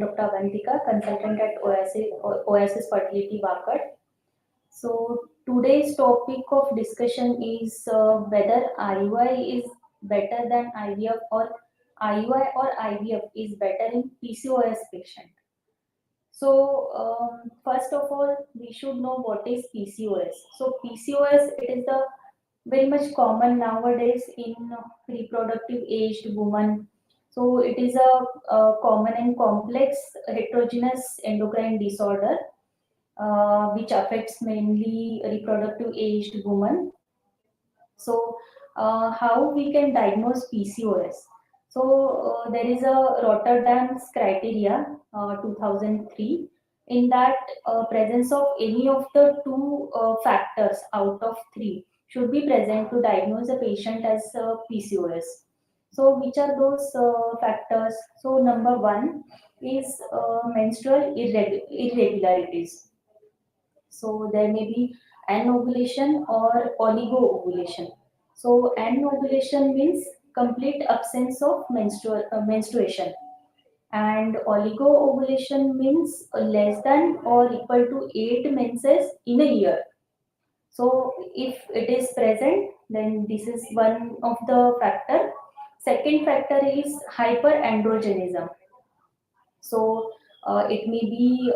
Dr. Avantika, consultant at Oasis Fertility Vakat. So today's topic of discussion is whether IUI is better than IVF or IUI or IVF is better in PCOS patient. So first of all, we should know what is PCOS. So PCOS, it is the very much common nowadays in reproductive aged women. So it is a common and complex heterogeneous endocrine disorder which affects mainly reproductive aged women. So how we can diagnose PCOS? So there is a Rotterdam's criteria 2003. In that, presence of any of the two factors out of three should be present to diagnose a patient as PCOS. So which are those factors? So number one is menstrual irregularities. So there may be anovulation or oligo-ovulation. So anovulation means complete absence of menstruation, and oligo-ovulation means less than or equal to 8 menses in a year. So if it is present, then this is one of the factor. Second factor is hyperandrogenism. So it may be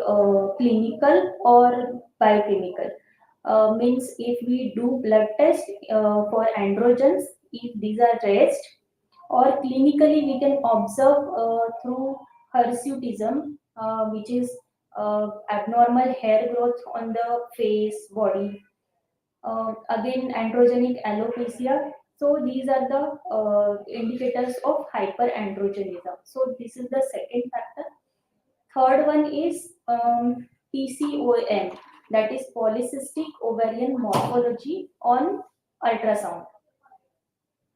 clinical or biochemical. Means if we do blood test for androgens, if these are raised, or clinically we can observe through hirsutism, which is abnormal hair growth on the face, body. Again, androgenic alopecia. So these are the indicators of hyperandrogenism. So this is the second factor. Third one is PCOM, that is polycystic ovarian morphology on ultrasound.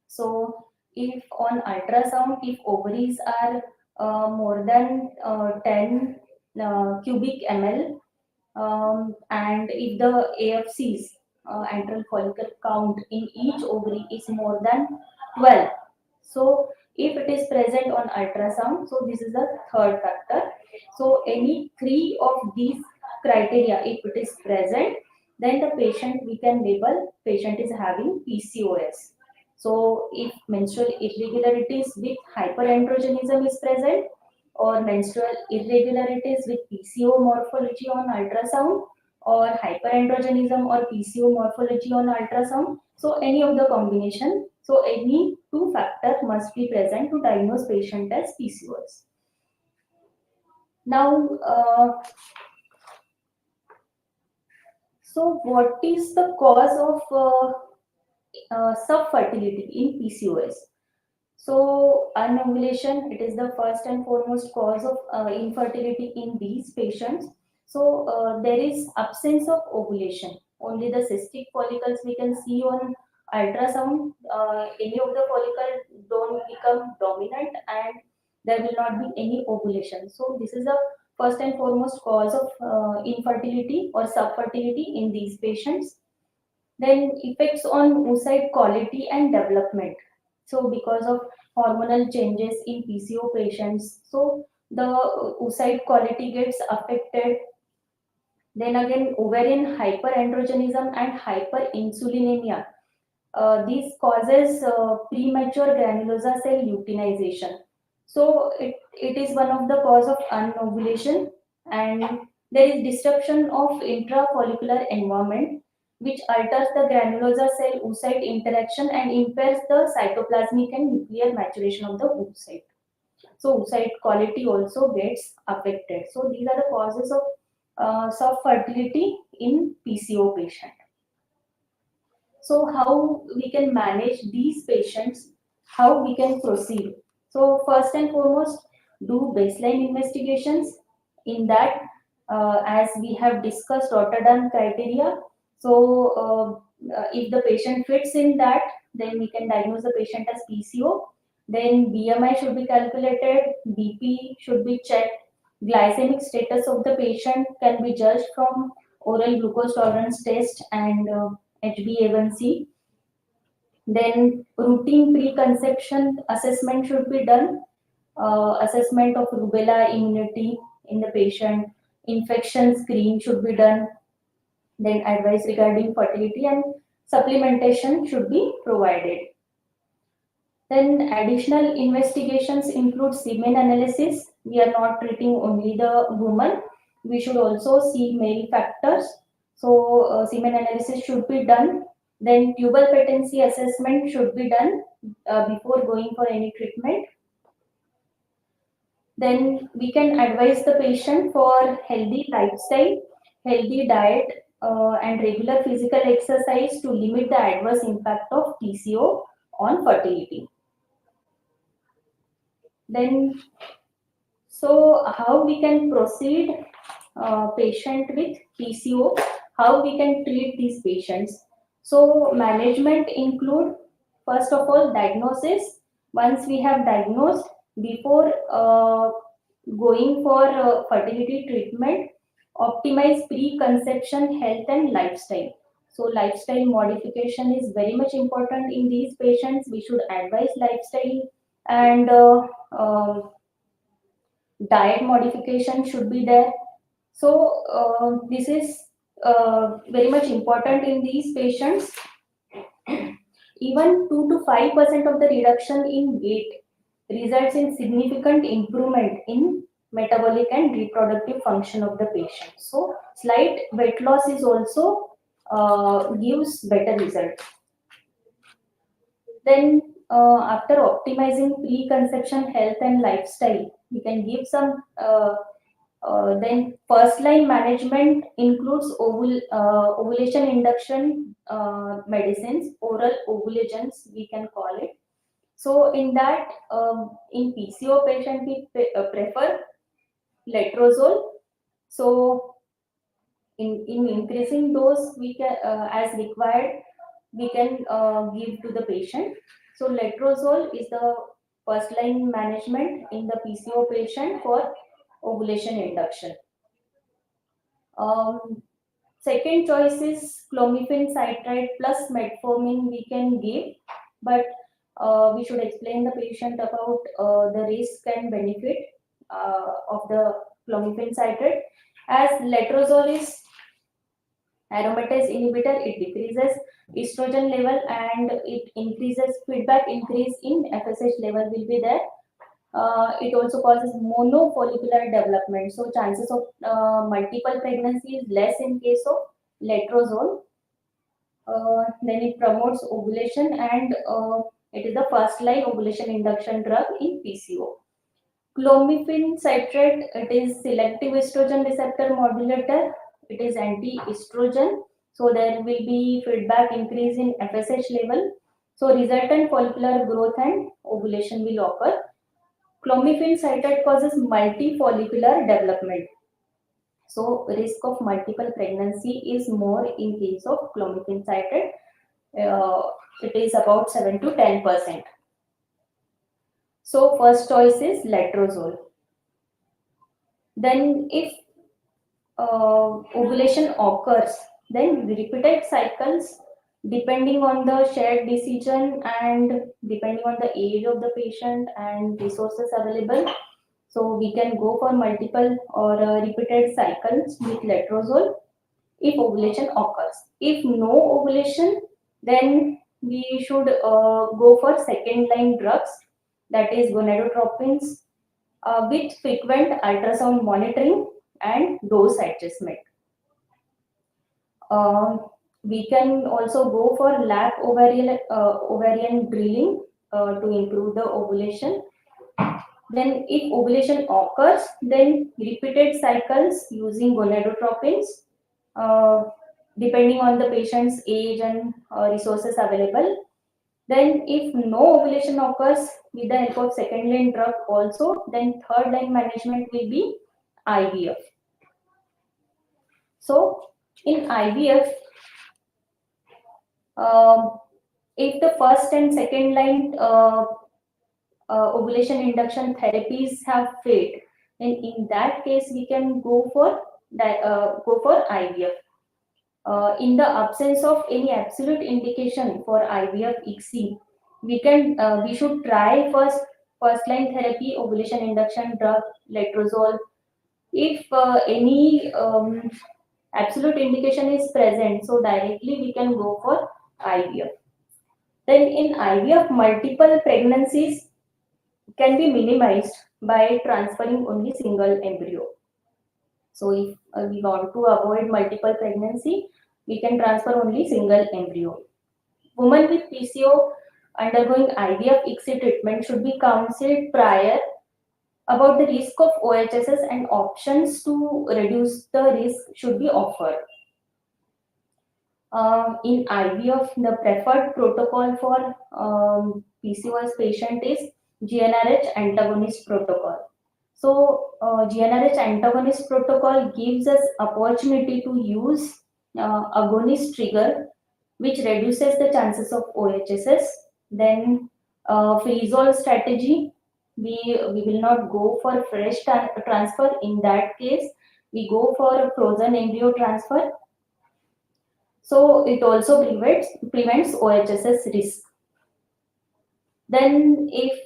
So if on ultrasound, if ovaries are more than 10 cubic ml, and if the AFCs, antral follicle count in each ovary is more than 12, so if it is present on ultrasound, so this is the third factor. So any three of these criteria, if it is present, then the patient, we can label patient is having PCOS. So if menstrual irregularities with hyperandrogenism is present, or menstrual irregularities with PCO morphology on ultrasound, or hyperandrogenism or PCO morphology on ultrasound, so any of the combination, so any two factor must be present to diagnose patient as PCOS. Now, so what is the cause of subfertility in PCOS? So anovulation, it is the first and foremost cause of infertility in these patients. So there is absence of ovulation. Only the cystic follicles we can see on ultrasound. Any of the follicles don't become dominant, and there will not be any ovulation. So this is the first and foremost cause of infertility or subfertility in these patients. Then effects on oocyte quality and development. So because of hormonal changes in PCO patients, so the oocyte quality gets affected. Then again, ovarian hyperandrogenism and hyperinsulinemia. These causes premature granulosa cell luteinization. So it is one of the cause of anovulation, and there is disruption of intrafollicular environment, which alters the granulosa cell oocyte interaction and impairs the cytoplasmic and nuclear maturation of the oocyte. So oocyte quality also gets affected. So these are the causes of subfertility in PCO patient. So how we can manage these patients, how we can proceed? So first and foremost, do baseline investigations. In that, as we have discussed Rotterdam criteria, so if the patient fits in that, then we can diagnose the patient as PCO. Then BMI should be calculated, BP should be checked, glycemic status of the patient can be judged from oral glucose tolerance test and HbA1c. Then routine preconception assessment should be done. assessment of rubella immunity in the patient, infection screen should be done, then advice regarding fertility and supplementation should be provided. Then additional investigations include semen analysis. We are not treating only the woman. We should also see male factors. So semen analysis should be done. Then tubal patency assessment should be done before going for any treatment. Then we can advise the patient for healthy lifestyle, healthy diet, and regular physical exercise to limit the adverse impact of PCO on fertility. Then, so how we can proceed patient with PCO, how we can treat these patients. So management include, first of all, diagnosis. Once we have diagnosed, before going for fertility treatment, optimize preconception health and lifestyle. So lifestyle modification is very much important in these patients. We should advise lifestyle and diet modification should be there. So this is very much important in these patients. Even 2 to 5% of the reduction in weight results in significant improvement in metabolic and reproductive function of the patient. So slight weight loss is also gives better results. Then after optimizing preconception health and lifestyle, we can give some then first line management includes ovulation induction medicines, oral ovulations we can call it. So in that, in PCO patient we prefer letrozole. So in increasing dose we can as required we can give to the patient. So letrozole is the first line management in the PCO patient for ovulation induction. Second choice is clomiphene citrate plus metformin we can give, but we should explain the patient about the risk and benefit of the clomiphene citrate. As letrozole is aromatase inhibitor, it decreases estrogen level and it increases feedback increase in FSH level will be there. It also causes monofollicular development. So chances of multiple pregnancy is less in case of letrozole. Then it promotes ovulation and it is the first line ovulation induction drug in PCO. Clomiphene citrate, it is selective estrogen receptor modulator. It is anti-estrogen. So there will be feedback increase in FSH level. So resultant follicular growth and ovulation will occur. Clomiphene citrate causes multifollicular development. So risk of multiple pregnancy is more in case of clomiphene citrate. It is about 7 to 10%. So first choice is letrozole. Then if ovulation occurs, then repeated cycles depending on the shared decision and depending on the age of the patient and resources available. So we can go for multiple or repeated cycles with letrozole if ovulation occurs. If no ovulation, then we should go for second line drugs, that is gonadotropins, with frequent ultrasound monitoring and dose adjustment. We can also go for lap ovarian drilling to improve the ovulation. Then if ovulation occurs, then repeated cycles using gonadotropins, depending on the patient's age and resources available. Then if no ovulation occurs with the help of second line drug also, then third line management will be IVF. So in IVF, if the first and second line ovulation induction therapies have failed, then in that case we can go for IVF. In the absence of any absolute indication for IVF ICSI, we should try first first line therapy, ovulation induction drug, letrozole. If any absolute indication is present, so directly we can go for IVF. Then in IVF, multiple pregnancies can be minimized by transferring only single embryo. So if we want to avoid multiple pregnancy, we can transfer only single embryo. Women with PCO undergoing IVF ICSI treatment should be counseled prior about the risk of OHSS, and options to reduce the risk should be offered. In IVF, the preferred protocol for PCOS patient is GnRH antagonist protocol. So, GnRH antagonist protocol gives us opportunity to use agonist trigger, which reduces the chances of OHSS. Then, freeze-all strategy, we will not go for fresh transfer. In that case, we go for a frozen embryo transfer. So it also prevents OHSS risk. Then, if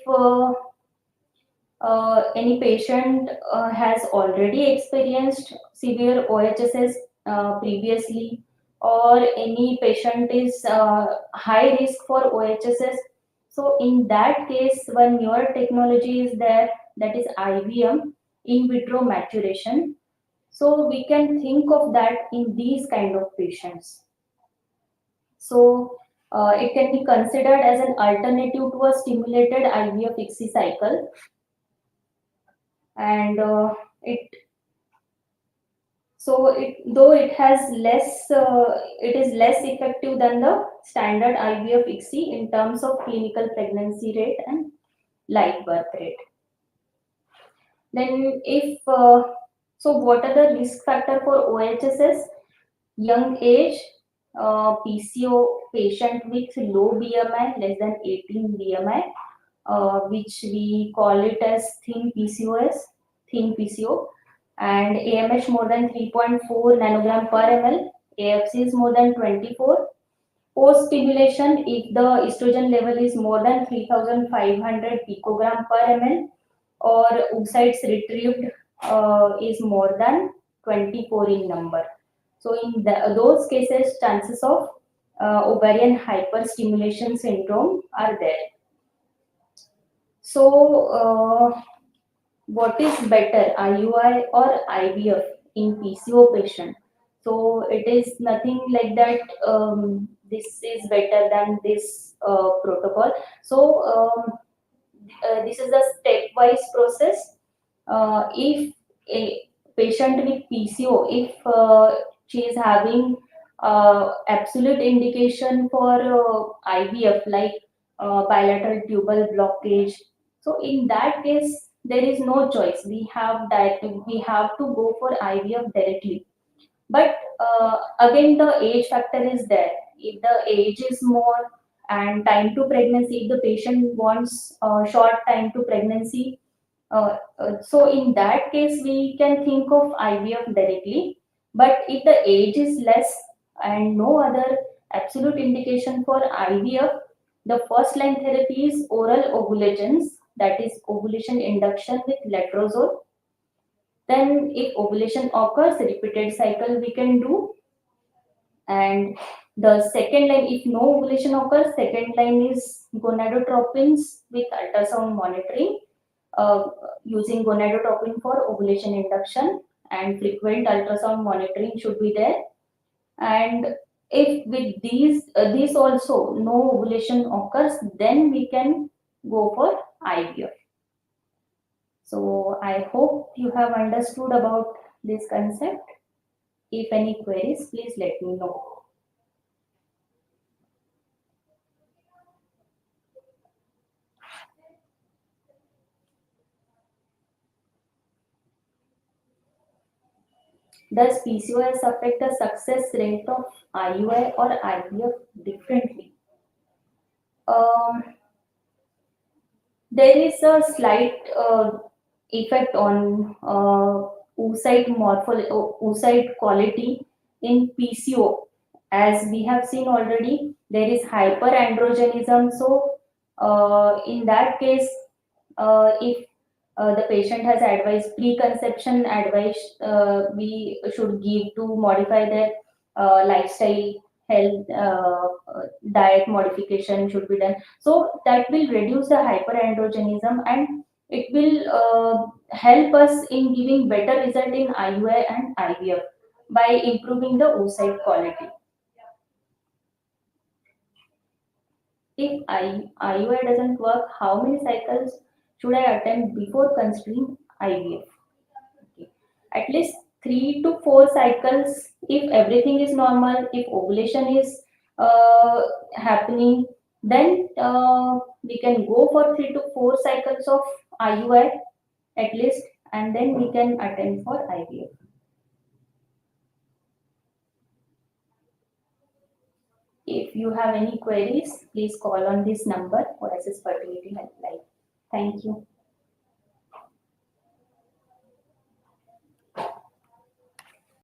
any patient has already experienced severe OHSS previously, or any patient is high risk for OHSS, so in that case, one newer technology is there, that is IVM, in vitro maturation. So we can think of that in these kind of patients. So it can be considered as an alternative to a stimulated IVF ICSI cycle, and it so it though it has less it is less effective than the standard IVF ICSI in terms of clinical pregnancy rate and live birth rate. Then, if so, what are the risk factor for OHSS? Young age, PCO patient with low BMI, less than 18 BMI, which we call it as thin PCOS, thin PCO, and AMH more than 3.4 nanogram per ml, AFC is more than 24. Post stimulation, if the estrogen level is more than 3,500 picogram per ml, or oocytes retrieved is more than 24 in number. So in those cases, chances of ovarian hyperstimulation syndrome are there. So what is better, IUI or IVF in PCO patient? So it is nothing like that. This is better than this protocol. So this is a stepwise process. If a patient with PCO, if she is having absolute indication for IVF, like bilateral tubal blockage, so in that case there is no choice. We have to go for IVF directly. But again, the age factor is there. If the age is more and time to pregnancy, if the patient wants short time to pregnancy, so in that case we can think of IVF directly. But if the age is less and no other absolute indication for IVF, the first line therapy is oral ovulations, that is ovulation induction with letrozole. Then if ovulation occurs, repeated cycle we can do. And the second line, if no ovulation occurs, second line is gonadotropins with ultrasound monitoring, using gonadotropin for ovulation induction, and frequent ultrasound monitoring should be there. And if with these also no ovulation occurs, then we can go for IVF. So I hope you have understood about this concept. If any queries, please let me know. Does PCOS affect the success rate of IUI or IVF differently? There is a slight effect on oocyte quality in PCO. As we have seen already, there is hyperandrogenism. So in that case, If the patient has advice, preconception advice, we should give to modify their lifestyle, health, diet modification should be done. So that will reduce the hyperandrogenism, and it will help us in giving better result in IUI and IVF by improving the oocyte quality. If IUI doesn't work, how many cycles should I attempt before considering IVF? Okay. At least 3 to 4 cycles if everything is normal, if ovulation is happening, then we can go for 3 to 4 cycles of IUI at least, and then we can attempt for IVF. If you have any queries, please call on this number, Oasis Fertility Helpline. Thank you.